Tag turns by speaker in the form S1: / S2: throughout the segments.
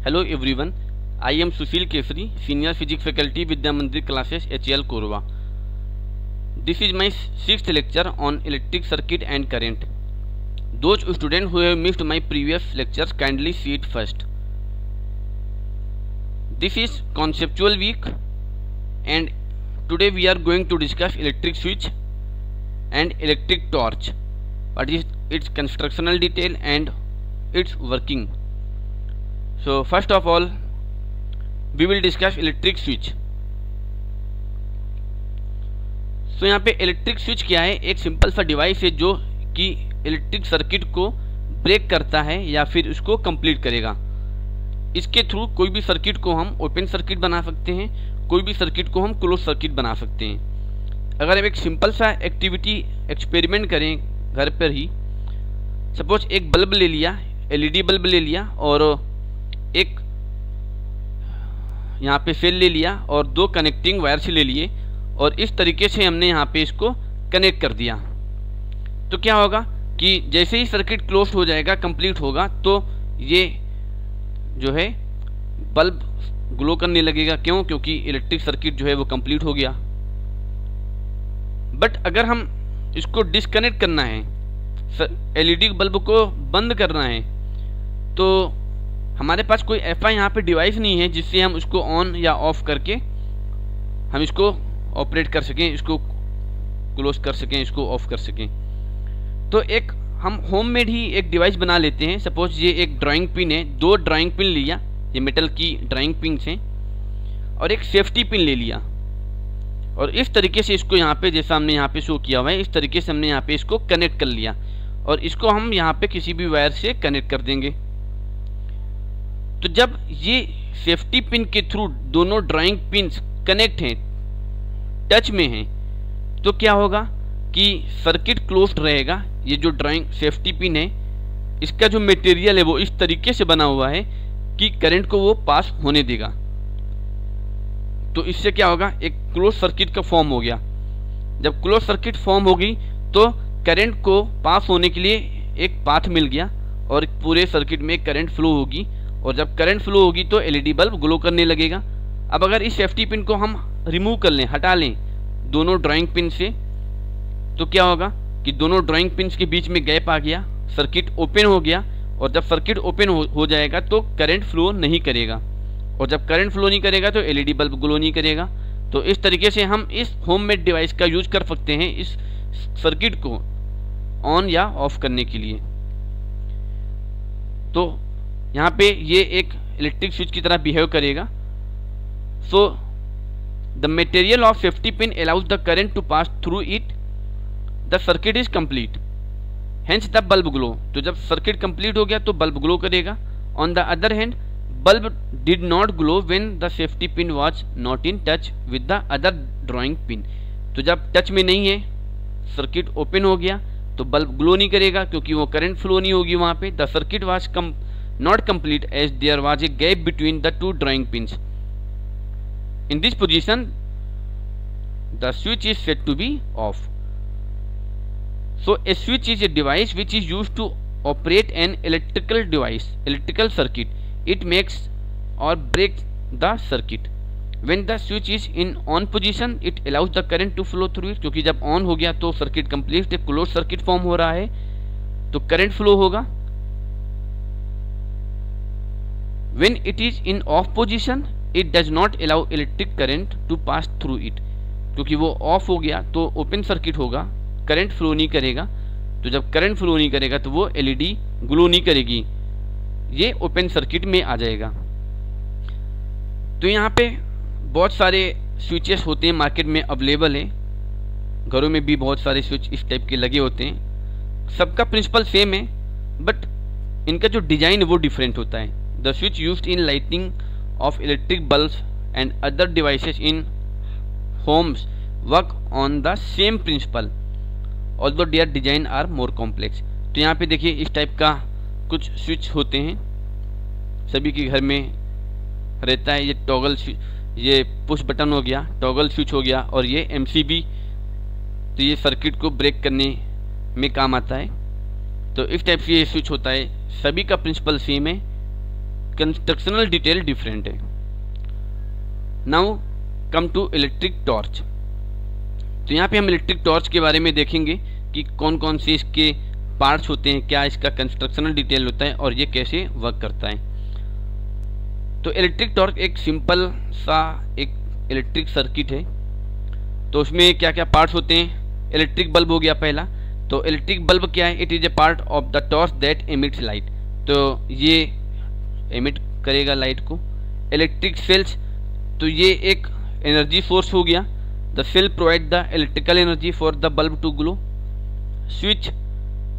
S1: Hello everyone, I am Sushil Kesari, Senior Physics Faculty, Vidya Mandir Classes, HL Korwa. This is my 6th lecture on electric circuit and current. Those students who have missed my previous lectures kindly see it first. This is conceptual week and today we are going to discuss electric switch and electric torch. What is its constructional detail and its working. So first of all we will discuss electric switch. So यहाँ पे electric switch क्या है, एक simple सा device है जो कि electric circuit को ब्रेक करता है या फिर उसको कंप्लीट करेगा. इसके थ्रू कोई भी सर्किट को हम ओपन सर्किट बना सकते हैं, कोई भी सर्किट को हम क्लोज सर्किट बना सकते हैं. अगर हम एक सिंपल सा एक्टिविटी एक्सपेरिमेंट करें घर पर ही, सपोज एक बल्ब ले लिया, एलईडी बल्ब ले लिया और एक यहाँ पे सेल ले लिया और दो कनेक्टिंग वायर्स ले लिए और इस तरीके से हमने यहाँ पे इसको कनेक्ट कर दिया. तो क्या होगा कि जैसे ही सर्किट क्लोज हो जाएगा, कंप्लीट होगा, तो ये जो है बल्ब ग्लो करने लगेगा. क्यों? क्योंकि इलेक्ट्रिक सर्किट जो है वो कंप्लीट हो गया. बट अगर हम इसको डिस्कनेक्ट करना है, एलईडी बल्ब को बंद करना है, तो हमारे पास कोई ऐसा यहाँ पे डिवाइस नहीं है जिससे हम उसको ऑन या ऑफ करके हम इसको ऑपरेट कर सकें, इसको क्लोज कर सकें, इसको ऑफ कर सकें. तो एक हम होममेड ही एक डिवाइस बना लेते हैं. सपोज ये एक ड्राइंग पिन है, दो ड्राइंग पिन लिया, ये मेटल की ड्राइंग पिन हैं, और एक सेफ्टी पिन ले लिया और इस तरीके से इसको यहाँ पे, जैसा हमने यहाँ पे शो किया हुआ है, इस तरीके से हमने यहाँ पे इसको कनेक्ट कर लिया और इसको हम यहाँ पे किसी भी वायर से कनेक्ट कर देंगे. तो जब ये सेफ्टी पिन के थ्रू दोनों ड्राइंग पिन कनेक्ट हैं, टच में हैं, तो क्या होगा कि सर्किट क्लोज्ड रहेगा. ये जो ड्राइंग सेफ्टी पिन है, इसका जो मटेरियल है वो इस तरीके से बना हुआ है कि करंट को वो पास होने देगा. तो इससे क्या होगा, एक क्लोज सर्किट का फॉर्म हो गया. जब क्लोज सर्किट फॉर्म होगी तो करंट को पास होने के लिए एक पाथ मिल गया और पूरे सर्किट में करंट फ्लो होगी और जब करंट फ्लो होगी तो एलईडी बल्ब ग्लो करने लगेगा. अब अगर इस सेफ्टी पिन को हम रिमूव कर लें, हटा लें दोनों ड्राइंग पिन से, तो क्या होगा कि दोनों ड्राइंग पिन्स के बीच में गैप आ गया, सर्किट ओपन हो गया और जब सर्किट ओपन हो जाएगा तो करंट फ्लो नहीं करेगा और जब करंट फ्लो नहीं करेगा तो एलईडी बल्ब ग्लो नहीं करेगा. तो इस तरीके से हम इस होममेड डिवाइस का यूज कर सकते हैं इस सर्किट को ऑन या ऑफ करने के लिए. तो यहाँ पे ये एक इलेक्ट्रिक स्विच की तरह बिहेव करेगा. So the material of safety pin allows the current to pass through it. The circuit is complete. Hence the bulb glow. तो जब सर्किट कंप्लीट हो गया तो बल्ब ग्लो करेगा. On the other hand, bulb did not glow when the safety pin was not in touch with the other drawing pin. तो जब touch में नहीं है, सर्किट ओपन हो गया, तो बल्ब ग्लो नहीं करेगा क्योंकि वो करंट फ्लो नहीं होगी वहाँ पे. The circuit was not complete as there was a gap between the two drawing pins. In this position, the switch is said to be off. So a switch is a device which is used to operate an electrical circuit. It makes or breaks the circuit. When the switch is in on position, it allows the current to flow through it. क्योंकि जब on हो गया तो circuit complete, एक close circuit form हो रहा है तो करंट फ्लो होगा. When it is in off position, it does not allow electric current to pass through it. क्योंकि वो ऑफ हो गया तो ओपन सर्किट होगा, करंट फ्लो नहीं करेगा. तो जब करंट फ्लो नहीं करेगा तो वो एलईडी ग्लो नहीं करेगी, ये ओपन सर्किट में आ जाएगा. तो यहाँ पे बहुत सारे स्विचेस होते हैं, मार्केट में अवेलेबल है, घरों में भी बहुत सारे स्विच इस टाइप के लगे होते हैं. सबका प्रिंसिपल सेम है बट इनका जो डिजाइन है वो डिफरेंट होता है. The switch used in lighting of electric bulbs and other devices in homes work on the same principle, although their design are more complex. तो यहाँ पे देखिए इस टाइप का कुछ स्विच होते हैं, सभी के घर में रहता है. ये टॉगल स्विच, ये पुश बटन हो गया, टॉगल स्विच हो गया, और ये MCB, तो ये सर्किट को ब्रेक करने में काम आता है. तो इस टाइप से ये स्विच होता है. सभी का प्रिंसिपल सेम है, कंस्ट्रक्शनल डिटेल डिफरेंट है। Now come to electric torch. तो यहाँ पे हम इलेक्ट्रिक टॉर्च के बारे में देखेंगे कि कौन कौन से इसके पार्ट्स होते हैं, क्या इसका कंस्ट्रक्शनल डिटेल होता है और ये कैसे वर्क करता है। तो इलेक्ट्रिक टॉर्च एक सिंपल सा एक इलेक्ट्रिक सर्किट है। तो उसमें क्या क्या पार्ट्स होते हैं। इलेक्ट्रिक बल्ब हो गया पहला। तो इलेक्ट्रिक बल्ब क्या है, it is a part of the torch that emits light. तो ये एमिट करेगा लाइट को। इलेक्ट्रिक सेल्स, तो ये एक एनर्जी सोर्स हो गया। The cell provide the electrical energy for the bulb to glow.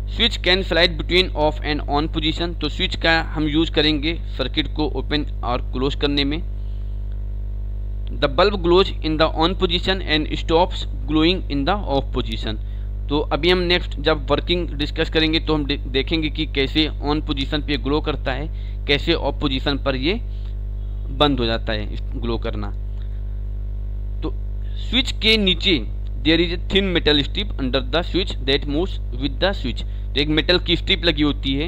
S1: Switch can slide between off and on position. तो स्विच का हम यूज करेंगे सर्किट को ओपन और क्लोज करने में। The bulb glows in the on position and stops glowing in the off position. तो अभी हम नेक्स्ट जब वर्किंग डिस्कस करेंगे तो हम देखेंगे कि कैसे ऑन पोजीशन पे ग्लो करता है, कैसे ऑफ पोजीशन पर ये बंद हो जाता है ग्लो करना। तो स्विच के नीचे there is a thin metal strip under the switch that moves with the switch. तो एक मेटल की स्ट्रिप लगी होती है,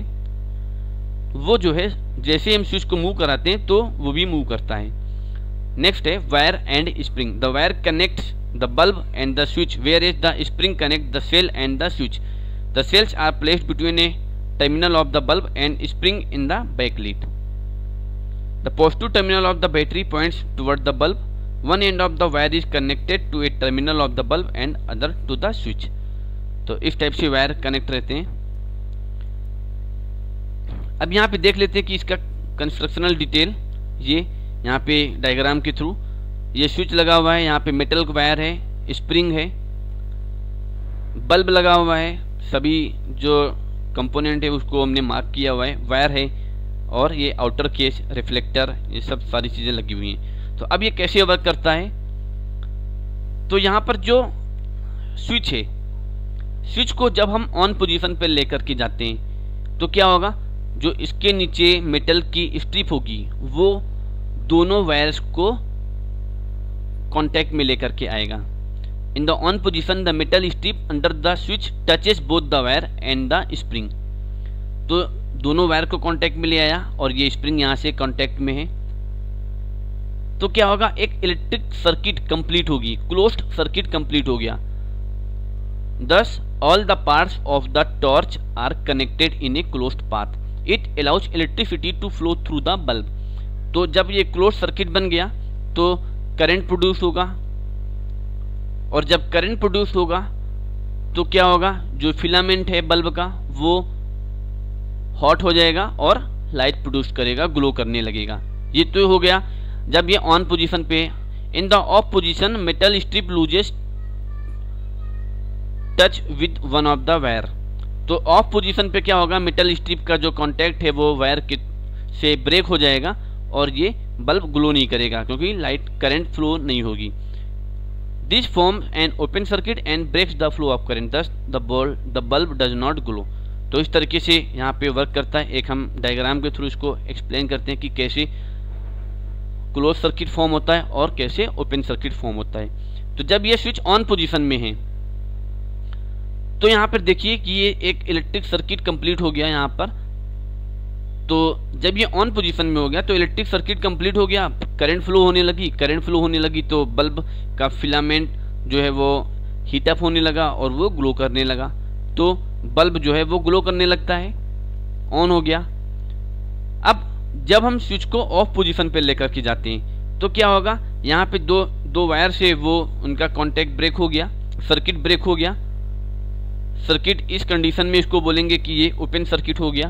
S1: वो जो है जैसे हम स्विच को मूव कराते हैं तो वो भी मूव करता है। नेक्स्ट है wire and spring. The wire connects the bulb and the switch where is the spring connect the cell and the switch. The cells are placed between a terminal of the bulb and spring in the backlit. The positive terminal of the battery points toward the bulb. One end of the wire is connected to a terminal of the bulb and other to the switch. तो इस type से wire connect रहते हैं। अब यहाँ पे देख लेते हैं कि इसका कंस्ट्रक्शनल डिटेल। ये यहाँ पे डायग्राम के थ्रू ये स्विच लगा हुआ है, यहाँ पे मेटल का वायर है, स्प्रिंग है, बल्ब लगा हुआ है, सभी जो कंपोनेंट है उसको हमने मार्क किया हुआ है, वायर है और ये आउटर केस, रिफ्लेक्टर, ये सब सारी चीज़ें लगी हुई हैं। तो अब ये कैसे वर्क करता है। तो यहाँ पर जो स्विच है, स्विच को जब हम ऑन पोजीशन पर लेकर के जाते हैं तो क्या होगा, जो इसके नीचे मेटल की स्ट्रिप होगी वो दोनों वायर्स को कांटेक्ट में लेकर के आएगा। इन the on position the metal strip under the switch touches both the wire and the spring. तो दोनों वायर को कांटेक्ट में ले आया और ये स्प्रिंग यहाँ से कांटेक्ट में है। तो क्या होगा, एक इलेक्ट्रिक सर्किट कंप्लीट होगी, क्लोज्ड सर्किट कंप्लीट हो गया। Thus all the parts of the torch are connected in a closed path. It allows electricity to flow through the bulb. तो जब ये क्लोज सर्किट बन गया तो करंट प्रोड्यूस होगा, और जब करंट प्रोड्यूस होगा तो क्या होगा, जो फिलामेंट है बल्ब का वो हॉट हो जाएगा और लाइट प्रोड्यूस करेगा, ग्लो करने लगेगा। ये तो हो गया जब ये ऑन पोजीशन पे। इन the off position metal strip loses touch with one of the wire. तो ऑफ पोजीशन पे क्या होगा, मेटल स्ट्रिप का जो कांटेक्ट है वो वायर के से ब्रेक हो जाएगा और ये बल्ब ग्लो नहीं करेगा क्योंकि लाइट करंट फ्लो नहीं होगी। This form an open circuit and breaks the flow of current, thus the bulb does not glow. तो इस तरीके से यहाँ पे वर्क करता है। एक हम डायग्राम के थ्रू इसको एक्सप्लेन करते हैं कि कैसे क्लोज सर्किट फॉर्म होता है और कैसे ओपन सर्किट फॉर्म होता है। तो जब ये स्विच ऑन पोजीशन में है तो यहाँ पर देखिए कि ये एक इलेक्ट्रिक सर्किट कंप्लीट हो गया यहाँ पर। तो जब ये ऑन पोजीशन में हो गया तो इलेक्ट्रिक सर्किट कंप्लीट हो गया, करंट फ्लो होने लगी। करंट फ्लो होने लगी तो बल्ब का फिलामेंट जो है वो हीटअप होने लगा और वो ग्लो करने लगा। तो बल्ब जो है वो ग्लो करने लगता है, ऑन हो गया। अब जब हम स्विच को ऑफ पोजीशन पे लेकर के जाते हैं तो क्या होगा, यहाँ पे दो वायर से वो उनका कांटेक्ट ब्रेक हो गया, सर्किट ब्रेक हो गया। सर्किट इस कंडीशन में इसको बोलेंगे कि ये ओपन सर्किट हो गया।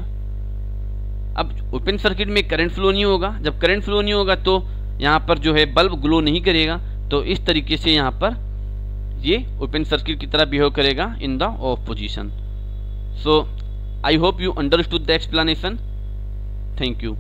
S1: अब ओपन सर्किट में करंट फ्लो नहीं होगा, जब करंट फ्लो नहीं होगा तो यहाँ पर जो है बल्ब ग्लो नहीं करेगा। तो इस तरीके से यहाँ पर ये ओपन सर्किट की तरह बिहेव करेगा इन the off position. So I hope you understood the explanation. Thank you.